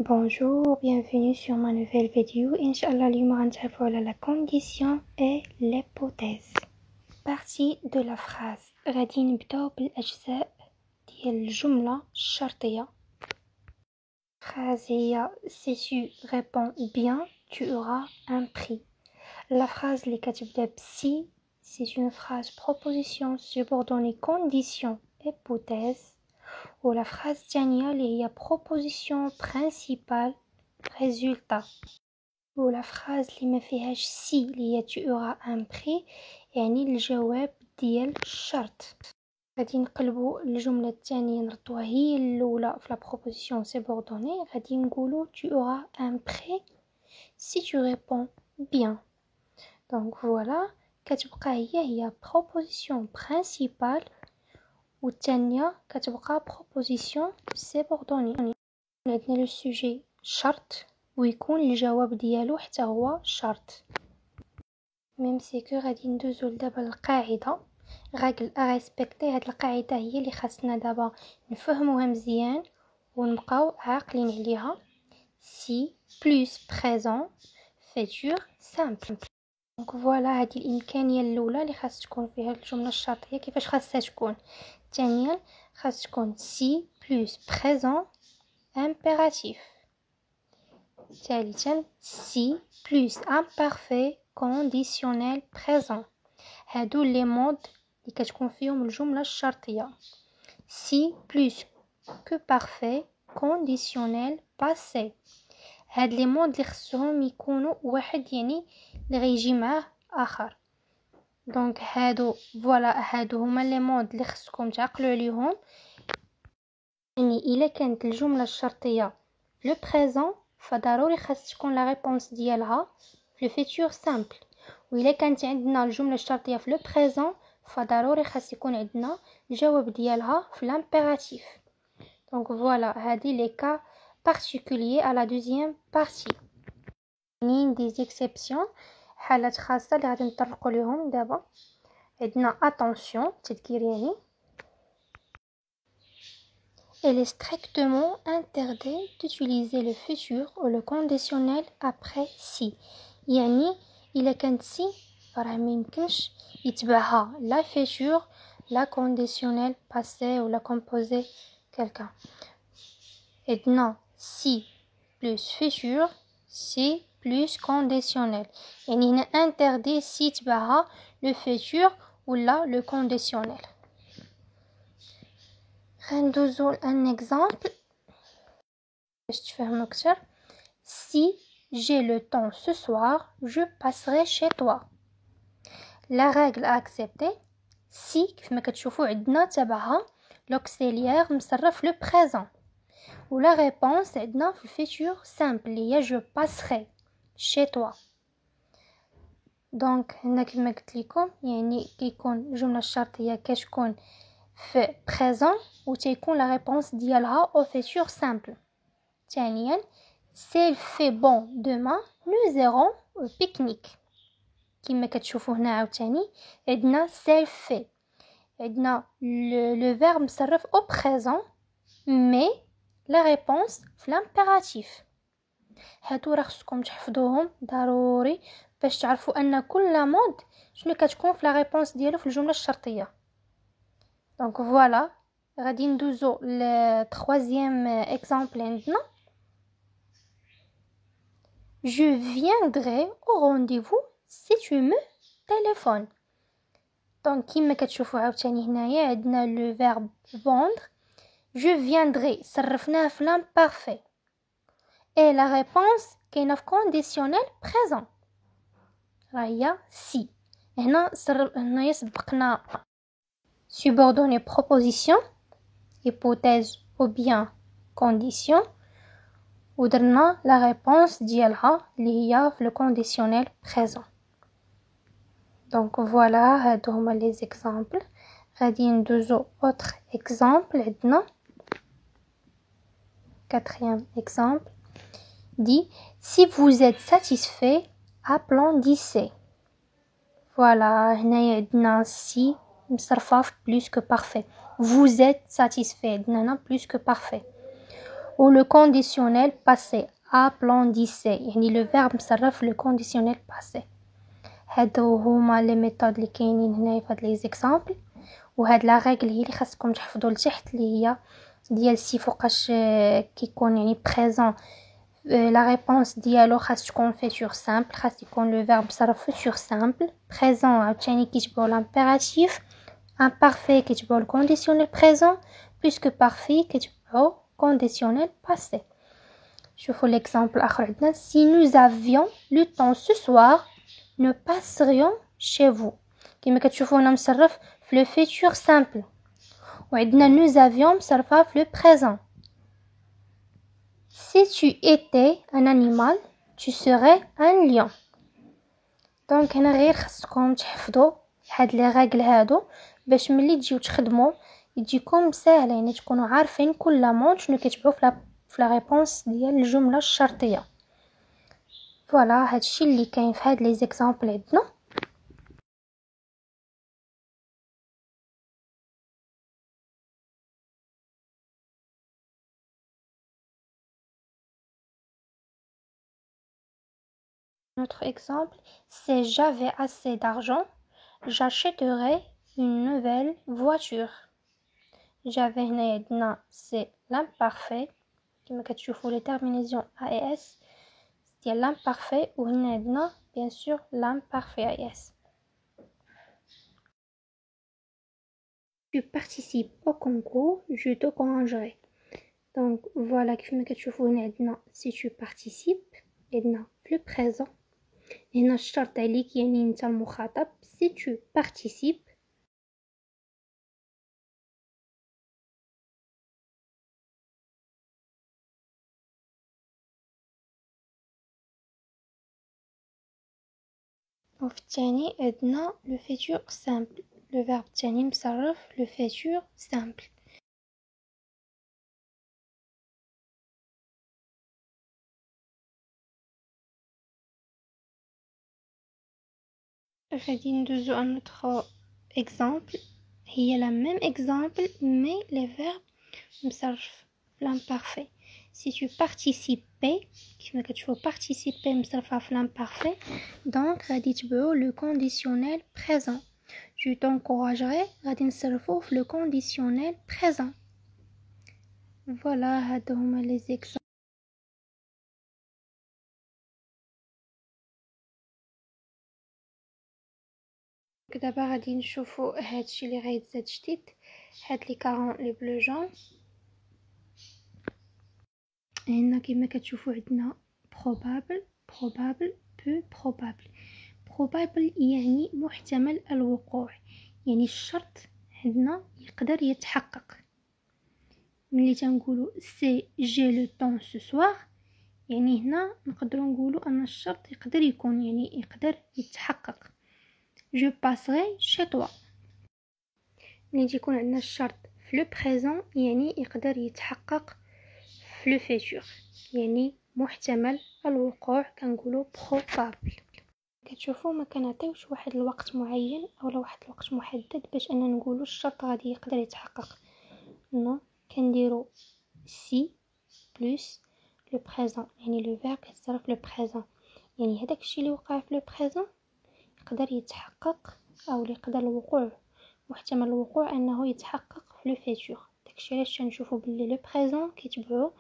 Bonjour, bienvenue sur ma nouvelle vidéo. Inch'Allah, اليوم غنتعرفوا على la condition et l'hypothèse. Partie de la phrase. غادي نبداو بالأجزاء ديال الجملة الشرطية. Phrase هي si tu réponds bien, tu auras un prix. La phrase اللي كتبدا ب si, c'est une phrase proposition subordonnée condition hypothèse. Ou la phrase الثانية اللي هي proposition principale résultat. Ou la phrase اللي ما فيهاش si اللي هي tu auras un prix يعني الجواب ديال الشرط. غادي نقلبوا الجملة الثانية نردوها هي الأولى في la proposition subordonnée. غادي نقولوا tu auras un prix si tu réponds bien. Donc voilà, كتبقى هي proposition principale والثانية كتبقى proposition subordonnée. عندنا لو سوجي شرط ويكون الجواب ديالو حتى هو شرط. ميم سي كو غادي ندوزو دابا القاعده غاكل ريسبكتي. هاد القاعده هي اللي خاصنا دابا نفهموها مزيان ونبقاو عاقلين عليها. سي بلس بريزون فيتور سامبل. دونك فوالا هذه الامكانيه الاولى اللي خاص تكون فيها الجمله الشرطيه. كيفاش خاصها تكون؟ ثانيا خاص تكون سي بلس بريزون impératif. ثالثا si plus imparfait conditionnel présent. هادو لي مود اللي كتكون فيهم الجملة الشرطية. si plus que parfait conditionnel passé. هاد لي مود اللي خصهم يكونوا واحد يعني اللي غيجي معاه اخر. دونك هادو فوالا هادو هما لي مود اللي خصكم تعقلوا عليهم. يعني الا كانت الجمله الشرطيه في لو بريزون فضروري خاص تكون لا ريبونس ديالها في لو فيتور سامبل. والا كانت عندنا الجمله الشرطيه في لو بريزون فضروري خاص يكون عندنا الجواب ديالها في لامبيراتيف. دونك فوالا هادي لي كا بارتيكولير على دوزيام بارتي. كاينين دي زيكسيبسيون حالات خاصه اللي غادي نطرقوا ليهم دابا. عندنا اتونسيون تذكير يعني Il est strictement interdit d'utiliser le futur ou le conditionnel après si. يعني إلا كانت si فراه ميمكنش يتبعها لا futur لا conditionnel passé ولا composé quelqu'un. عندنا si plus futur si plus conditionnel. يعني هنا interdit si تبعها le futur ولا le conditionnel. غندوزو ان اكزامبل باش تفهموا اكثر. si j'ai le temps ce soir je passerai chez toi. la règle à accepter si كيف ما كتشوفوا عندنا تبعها l'auxiliaire مصرف لو بريزون ولا ريبونس عندنا في الفيتور سامبل اللي هي je passerai chez toi. دونك هنا كما قلت لكم يعني كيكون الجمله الشرطيه كتكون في présent و تيكون لا ريبونس ديالها au futur simple. ثانيا s'il fait bon demain nous irons au pique-nique. كما كتشوفوا هنا عاوتاني عندنا s'il fait عندنا le verbe مصرف au présent mais la réponse في l'impératif. هادو راه خصكم تحفظوهم ضروري باش تعرفوا ان كل مود شنو كتكون في لا ريبونس ديالو في الجمله الشرطيه. Donc voilà, غادي ندوزو ل troisième exemple عندنا. Je viendrai au rendez-vous si tu me téléphones. Donc كما كتشوفوا عاوتاني هنايا عندنا le verbe vendre. Je viendrai صرفناه في l'imparfait. Et la réponse كاينه في conditionnel présent. راه هي si. هنا سبقنا subordonné proposition, hypothèse ou bien condition ou درنا la réponse ديالها اللي هي في le conditionnel présent. Donc voilà هادو هما les exemples. غادي ندوزو autre exemple عندنا quatrième exemple dit si vous êtes satisfait applaudissez. Voilà هنايا عندنا si مصرفة في plus que parfait. Vous êtes satisfait. Non, plus que parfait. ou le conditionnel passé apprendissait يعني le verbe مصرف le conditionnel passé. هادو هما لي ميثود اللي كاينين هنايا في هاد لي زيكزامبل. وهاد لا ريغل هي اللي خاصكم تحفظوا لتحت اللي هي ديال سي فوقاش كيكون يعني بريزون لا ريبونس ديالو خاص تكون فيتور سامبل خاص يكون لو فيرب صرف فيتور سامبل بريزون عاوتاني كيتبعوا لامبيراتيف امبارفي كيتبعوا الكونديسيونيل بريزون بويسكو بارفي كيتبعوا كونديسيونيل باسي. شوفوا l'exemple اخر عندنا si nous avions le temps ce soir nous passerions chez vous. كما كتشوفوا هنا مصرف في le futur simple وعندنا nous avions مصرفه في le présent. Si tu étais un animal tu serais un lion. دونك هنا غير خصكم تحفظوا هاد لي ريغل هادو باش ملي تجيو تخدموا يجيكم ساهله يعني تكونوا عارفين كل مون شنو كيتبعوا في لا ريبونس ديال الجمله الشرطيه. فوالا هادشي اللي كاين في هاد لي زيكزامبل عندنا. Notre exemple, c'est j'avais assez d'argent, j'achèterais une nouvelle voiture. J'avais هنا عندنا c'est l'imparfait كما كتشوفوا les terminaisons a et s ديال l'imparfait وهنا عندنا bien sûr l'imparfait a et s. Tu participes au concours, je t'encouragerai. Donc voilà كيفما كتشوفوا هنا عندنا si tu participes عندنا في le présent هنا الشرط عليك يعني انت المخاطب si tu participes. وفي الثاني عندنا le futur simple le verbe الثاني مصرف le futur simple. غادي ندوزو à notre exemple هي la même exemple mais les verbes مصرف l'imparfait. Si tu participais كيما كتشوفوا participer مصرفها في l'imparfait donc غادي تبعو le conditionnel présent. Je t'encouragerai غادي نصرفوه في le conditionnel présent. voilà هادو هما les exemples. دابا غادي نشوفوا هادشي اللي غيتزاد جديد هاد لي كارون لي بلو جون. هنا كما كتشوفوا عندنا probable probable peu probable. probable يعني محتمل الوقوع يعني الشرط عندنا يقدر يتحقق. ملي تنقولوا سي جي لو طون سو سوار يعني هنا نقدروا نقولوا ان الشرط يقدر يكون يعني يقدر يتحقق. je passerai chez toi. ملي تيكون عندنا الشرط في لو بريزون يعني يقدر يتحقق في لو فيتور يعني محتمل الوقوع كنقولوا probable. كتشوفوا ما كنعطيوش واحد الوقت معين اولا واحد الوقت محدد باش اننا نقولوا الشرط غادي يقدر يتحقق. نو كنديروا سي بلس لو بريزون يعني لو فيرب كيتصرف لو بريزون يعني هذاك الشيء اللي وقع في لو بريزون يقدر يتحقق او يقدر الوقوع محتمل الوقوع انه يتحقق في لو فيتور. داكشي علاش نشوفوا باللي لو بريزون كيتبعوا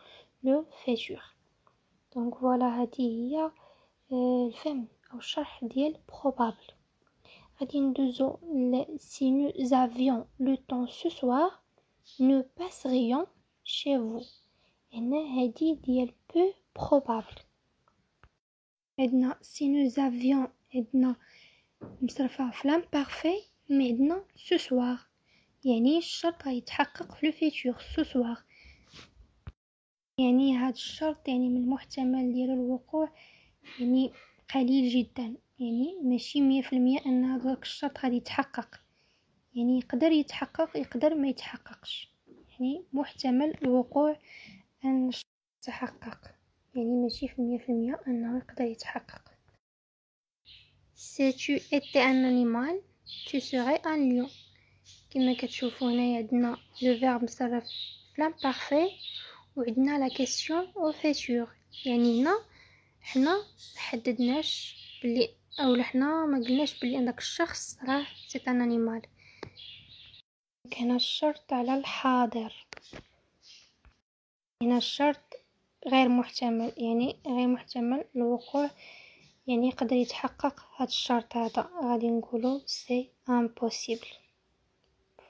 لو فيتور. دونك فوالا هذه هي الفهم او الشرح ديال probable. غادي ندوزو si nous avions le temps ce soir nous passerions chez vous. هنا هذه ديال peu probable. عندنا si nous avions عندنا مصرفه في l'imparfait مي عندنا ce soir يعني الشرط غيتحقق في لو فيتور ce soir يعني هذا الشرط يعني من المحتمل ديال الوقوع يعني قليل جدا يعني ماشي 100% ان هذاك الشرط غادي يتحقق يعني يقدر يتحقق يقدر ما يتحققش يعني محتمل الوقوع ان الشرط يتحقق يعني ماشي في 100% انه يقدر يتحقق. Si tu étais un animal tu serais un lion. كما كتشوفوا هنايا عندنا لو فيرب مصرف في l'imparfait وعندنا لا كيسيون او فيتور، يعني هنا حنا محددناش بلي اولا حنا ما قلناش بلي داك الشخص راه سي ان انيمال. هنا الشرط على الحاضر، هنا الشرط غير محتمل، يعني غير محتمل الوقوع، يعني يقدر يتحقق هذا الشرط هذا، غادي نقولوا سي امبوسيبل.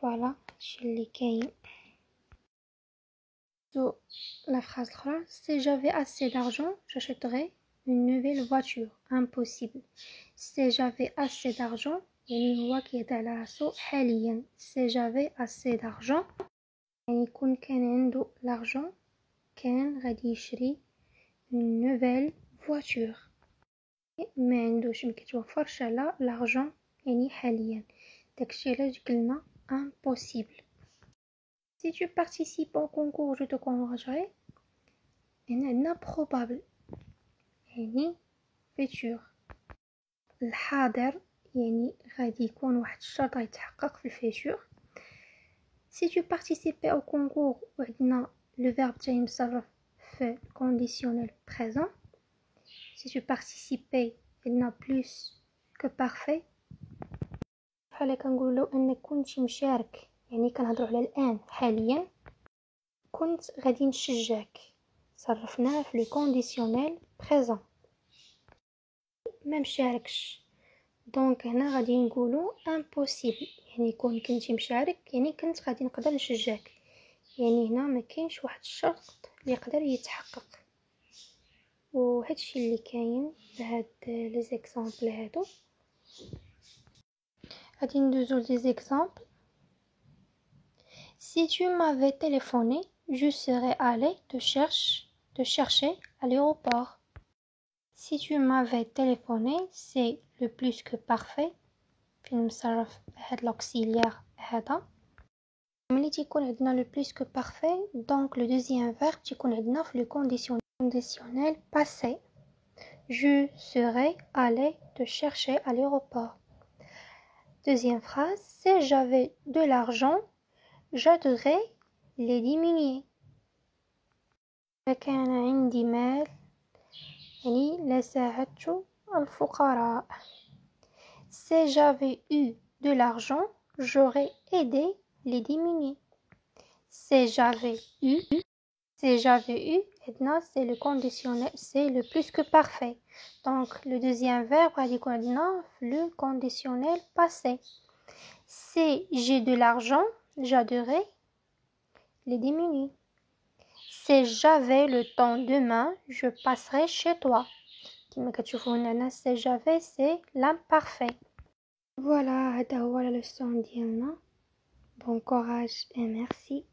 فوالا هادشي اللي كاين. La phrase الاخرى: si j'avais assez d'argent j'achèterais une nouvelle voiture. Impossible. si j'avais assez d'argent يعني هو كيهضر على راسو حاليا. si j'avais assez d'argent يعني يكون كان عنده l'argent، كان غادي يشري une nouvelle voiture. ما عندوش، ما كيتوفرش على l'argent يعني حاليا، داكشي علاش قلنا impossible. Si tu participes au concours je te congratulerai. هنا عندنا probable يعني futur. الحاضر يعني غادي يكون واحد الشرط غيتحقق في الفيتور. Si tu participais au concours وعندنا le verbe تاعي مصرف في conditionnel présent. Si tu participais عندنا plus que parfait، بحال كنقول لو انك كنتي مشارك، يعني كنهضروا على الان حاليا، كنت غادي نشجعك، صرفناه في لو كونديسيونيل بريزون. ما مشاركش، دونك هنا غادي نقولوا امبوسيبل، يعني يكون كنتي مشارك يعني كنت غادي نقدر نشجعك، يعني هنا ما كاينش واحد الشرط اللي يقدر يتحقق. وهادشي اللي كاين بهاد لي زيكزامبل هادو. غادي ندوزو لي زيكزامبل. Si tu m'avais téléphoné, je serais allé te chercher à l'aéroport. Si tu m'avais téléphoné, c'est le plus que parfait. فين مصرف هاد l'auxiliaire هذا. ملي تيكون عندنا le plus que parfait، donc le deuxième verbe تيكون عندنا في le conditionnel passé. Je serais allé te chercher à l'aéroport. Deuxième phrase: si j'avais de l'argent j'aiderais les diminuer. كان عندي مال يعني لساعدت الفقراء. Si j'avais eu de l'argent j'aurais aidé les diminuer. Si j'avais eu maintenant c'est le conditionnel, c'est le plus que parfait, donc le deuxième verbe غادي يكون عندنا le conditionnel passé. Si j'ai de l'argent j'aiderais les diminuer. Si j'avais le temps demain je passerai chez toi. كما كتشوفوا هنا si j'avais c'est l'imparfait. Voilà هذا هو la leçon ديالنا. Bon courage et merci.